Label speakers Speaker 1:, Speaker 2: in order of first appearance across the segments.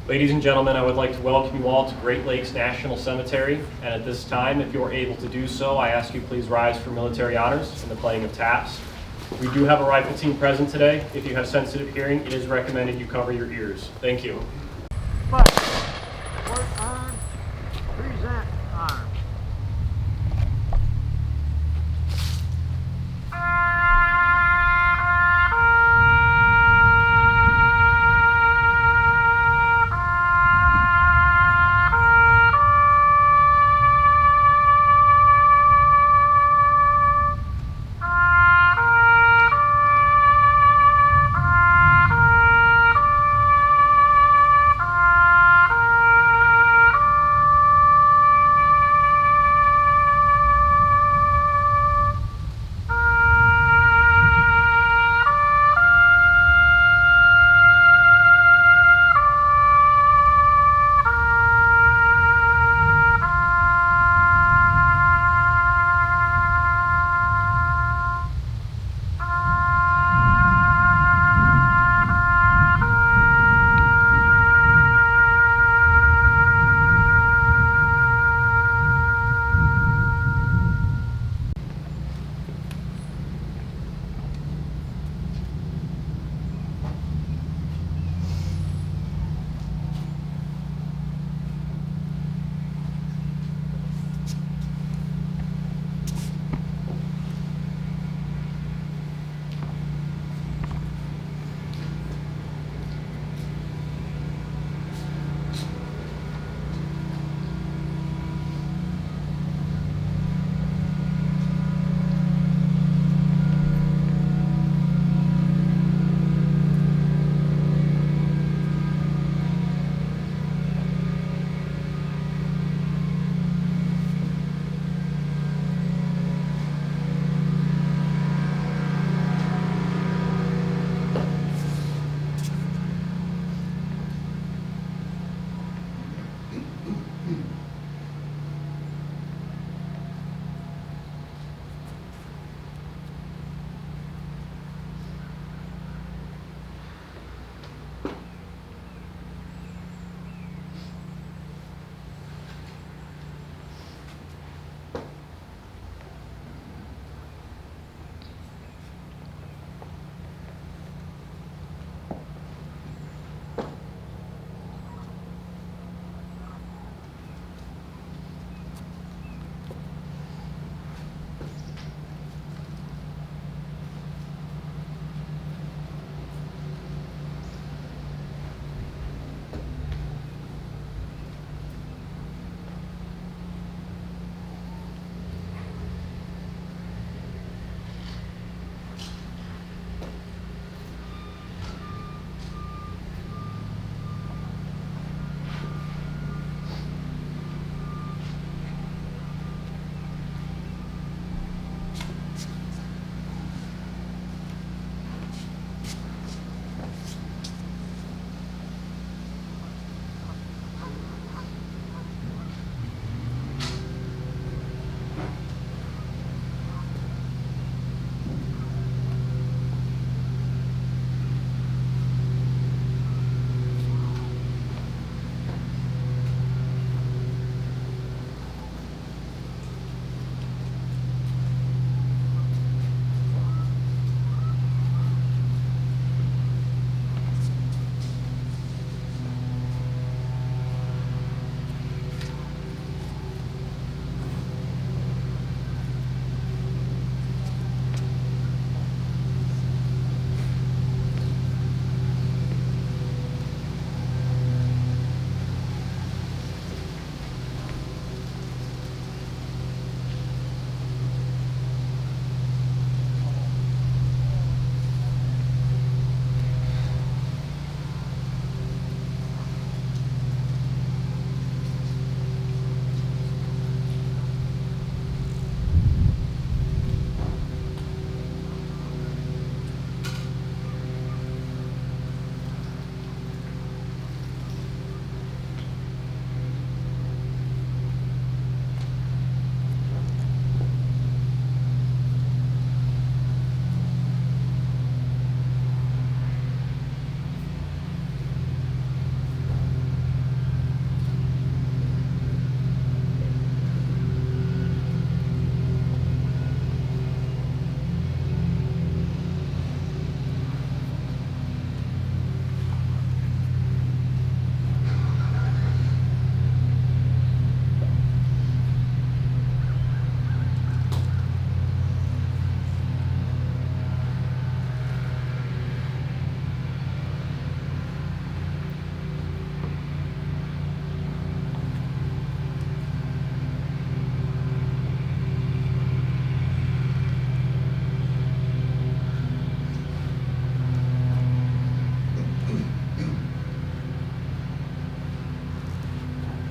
Speaker 1: Ladies and gentlemen, I would like to welcome you all to Great Lakes National Cemetery. And at this time, if you're able to do so, I ask you please rise for military honors and the playing of taps. We do have a rifle team present today. If you have sensitive hearing, it is recommended you cover your ears. Thank you.
Speaker 2: But, work arm, present arm.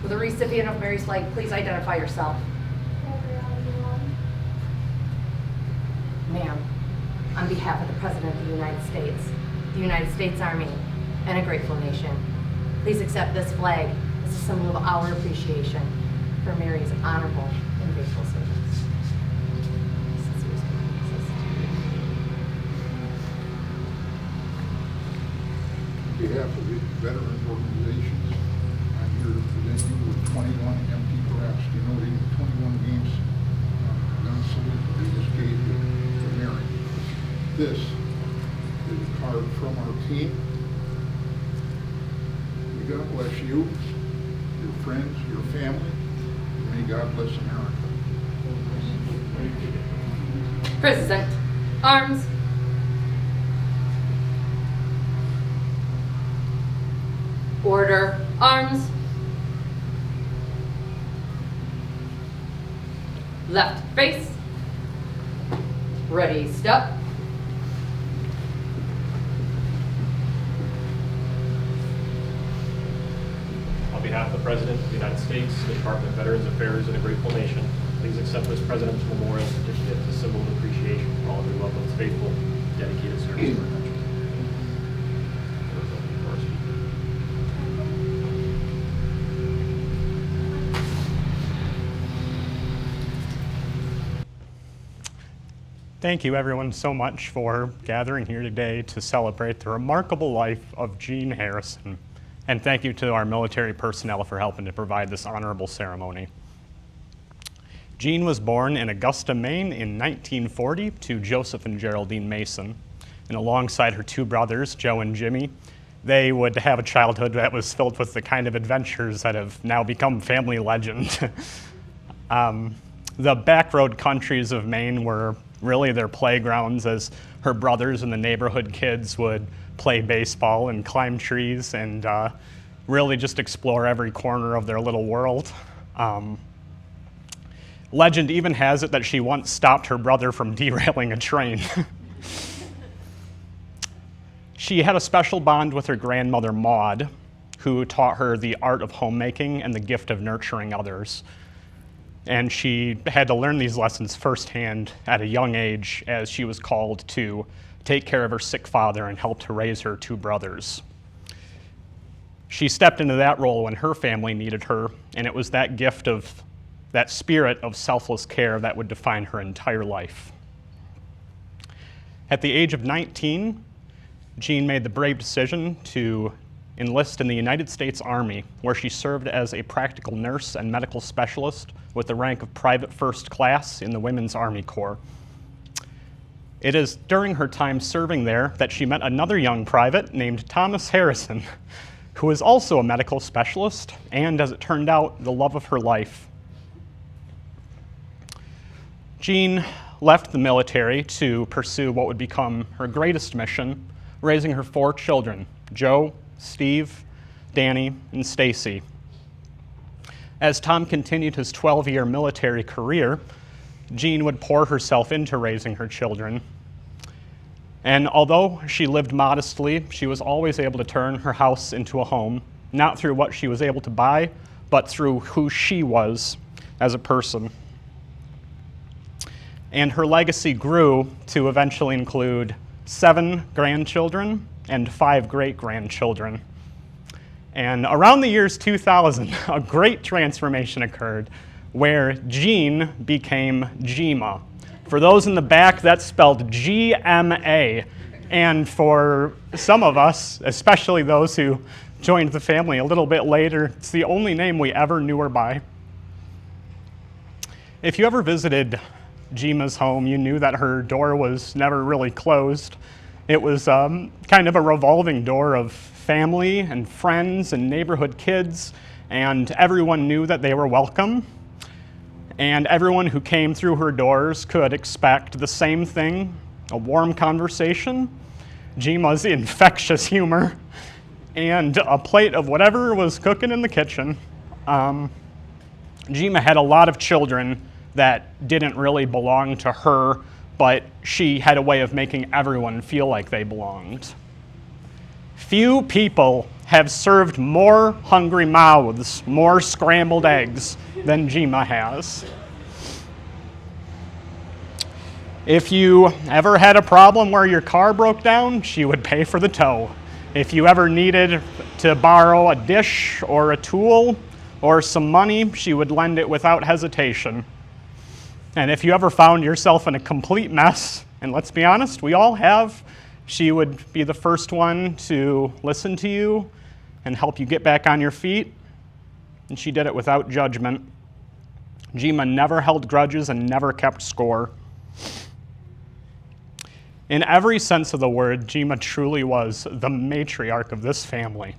Speaker 3: Will the recipient of Mary's flag please identify yourself? Ma'am, on behalf of the President of the United States Army, and a grateful nation, please accept this flag as a symbol of our appreciation for Mary's honorable and faithful service.
Speaker 4: On behalf of the veteran organizations, I'm here to present you with 21 empty drafts denoting 21 games gun salute that we just gave you to Mary. This is a card from our team. May God bless you, your friends, your family, and may God bless America.
Speaker 3: Present. Arms. Order. Arms. Left face. Ready, step.
Speaker 1: On behalf of the President of the United States, the Department of Veterans Affairs, and a grateful nation, please accept this President's Memorial Certificate as a symbol of appreciation for all of your loved ones' faithful, dedicated service to our country.
Speaker 5: Thank you everyone so much for gathering here today to celebrate the remarkable life of Jean Harrison. And thank you to our military personnel for helping to provide this honorable ceremony. Jean was born in Augusta, Maine in 1940 to Joseph and Geraldine Mason. And alongside her two brothers, Joe and Jimmy, they would have a childhood that was filled with the kind of adventures that have now become family legend. The backroad countries of Maine were really their playgrounds, as her brothers and the neighborhood kids would play baseball and climb trees and really just explore every corner of their little world. Legend even has it that she once stopped her brother from derailing a train. She had a special bond with her grandmother, Maud, who taught her the art of homemaking and the gift of nurturing others. And she had to learn these lessons firsthand at a young age, as she was called to take care of her sick father and help to raise her two brothers. She stepped into that role when her family needed her, and it was that gift of that spirit of selfless care that would define her entire life. At the age of 19, Jean made the brave decision to enlist in the United States Army, where she served as a practical nurse and medical specialist with the rank of Private First Class in the Women's Army Corps. It is during her time serving there that she met another young private named Thomas Harrison, who was also a medical specialist and, as it turned out, the love of her life. Jean left the military to pursue what would become her greatest mission, raising her four children, Joe, Steve, Danny, and Stacy. As Tom continued his 12-year military career, Jean would pour herself into raising her children. And although she lived modestly, she was always able to turn her house into a home, not through what she was able to buy, but through who she was as a person. And her legacy grew to eventually include 7 grandchildren and 5 great-grandchildren. And around the years 2000, a great transformation occurred where Jean became GMA. For those in the back, that's spelled GMA. And for some of us, especially those who joined the family a little bit later, it's the only name we ever knew her by. If you ever visited Gima's home, you knew that her door was never really closed. It was kind of a revolving door of family and friends and neighborhood kids, and everyone knew that they were welcome. And everyone who came through her doors could expect the same thing: a warm conversation, Gima's infectious humor, and a plate of whatever was cooking in the kitchen. Gima had a lot of children that didn't really belong to her, but she had a way of making everyone feel like they belonged. Few people have served more hungry mouths, more scrambled eggs than GMA has. If you ever had a problem where your car broke down, she would pay for the tow. If you ever needed to borrow a dish or a tool or some money, she would lend it without hesitation. And if you ever found yourself in a complete mess, and let's be honest, we all have, she would be the first one to listen to you and help you get back on your feet. And she did it without judgment. GMA never held grudges and never kept score. In every sense of the word, GMA truly was the matriarch of this family.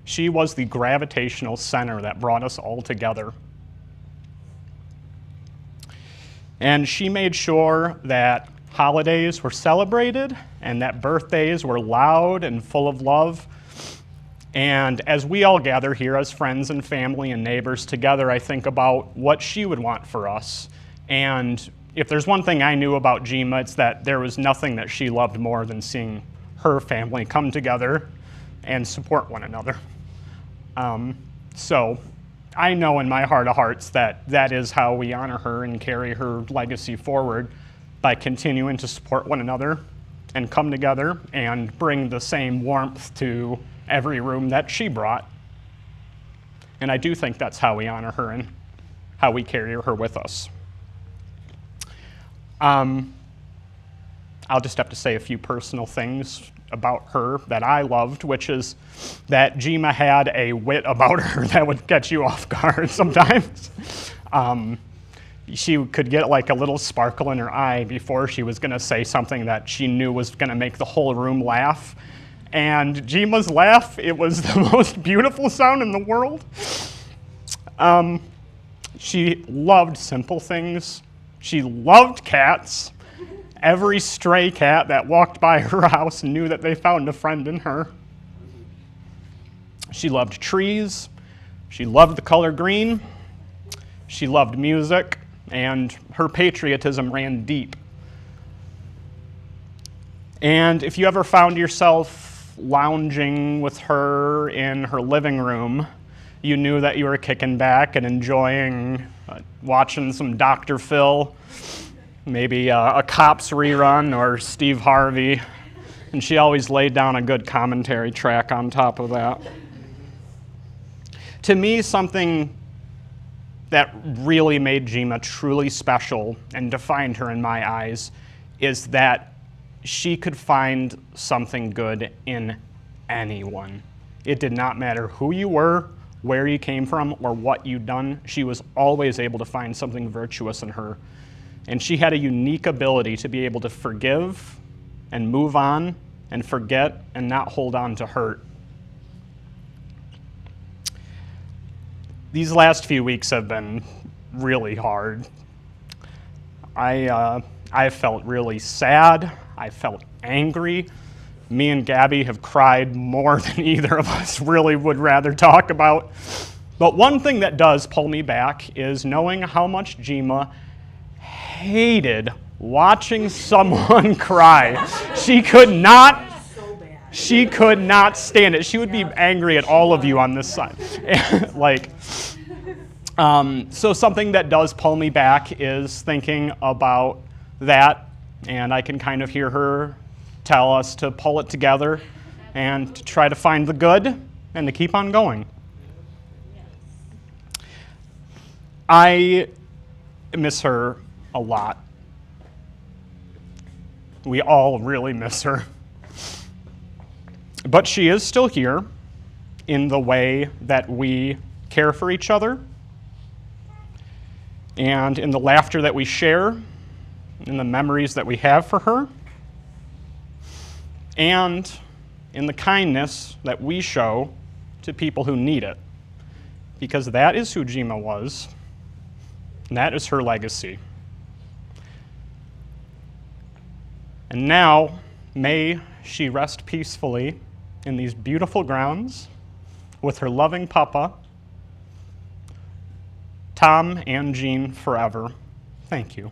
Speaker 5: She was the gravitational center that brought us all together. And she made sure that holidays were celebrated and that birthdays were loud and full of love. And as we all gather here as friends and family and neighbors together, I think about what she would want for us. And if there's one thing I knew about GMA, it's that there was nothing that she loved more than seeing her family come together and support one another. So I know in my heart of hearts that that is how we honor her and carry her legacy forward, by continuing to support one another and come together and bring the same warmth to every room that she brought. And I do think that's how we honor her and how we carry her with us. I'll just have to say a few personal things about her that I loved, which is that GMA had a wit about her that would catch you off guard sometimes. She could get like a little sparkle in her eye before she was going to say something that she knew was going to make the whole room laugh. And GMA's laugh, it was the most beautiful sound in the world. She loved simple things. She loved cats. Every stray cat that walked by her house knew that they found a friend in her. She loved trees. She loved the color green. She loved music, and her patriotism ran deep. And if you ever found yourself lounging with her in her living room, you knew that you were kicking back and enjoying watching some Dr. Phil, maybe a Cops rerun or Steve Harvey, and she always laid down a good commentary track on top of that. To me, something that really made GMA truly special and defined her in my eyes is that she could find something good in anyone. It did not matter who you were, where you came from, or what you'd done. She was always able to find something virtuous in her. And she had a unique ability to be able to forgive and move on and forget and not hold on to hurt. These last few weeks have been really hard. I felt really sad. I felt angry. Me and Gabby have cried more than either of us really would rather talk about. But one thing that does pull me back is knowing how much GMA hated watching someone cry. She could not stand it. She would be angry at all of you on this side. So something that does pull me back is thinking about that, and I can kind of hear her tell us to pull it together and to try to find the good and to keep on going. I miss her a lot. We all really miss her. But she is still here in the way that we care for each other and in the laughter that we share, in the memories that we have for her, and in the kindness that we show to people who need it. Because that is who GMA was, and that is her legacy. And now, may she rest peacefully in these beautiful grounds with her loving papa, Tom and Jean, forever. Thank you.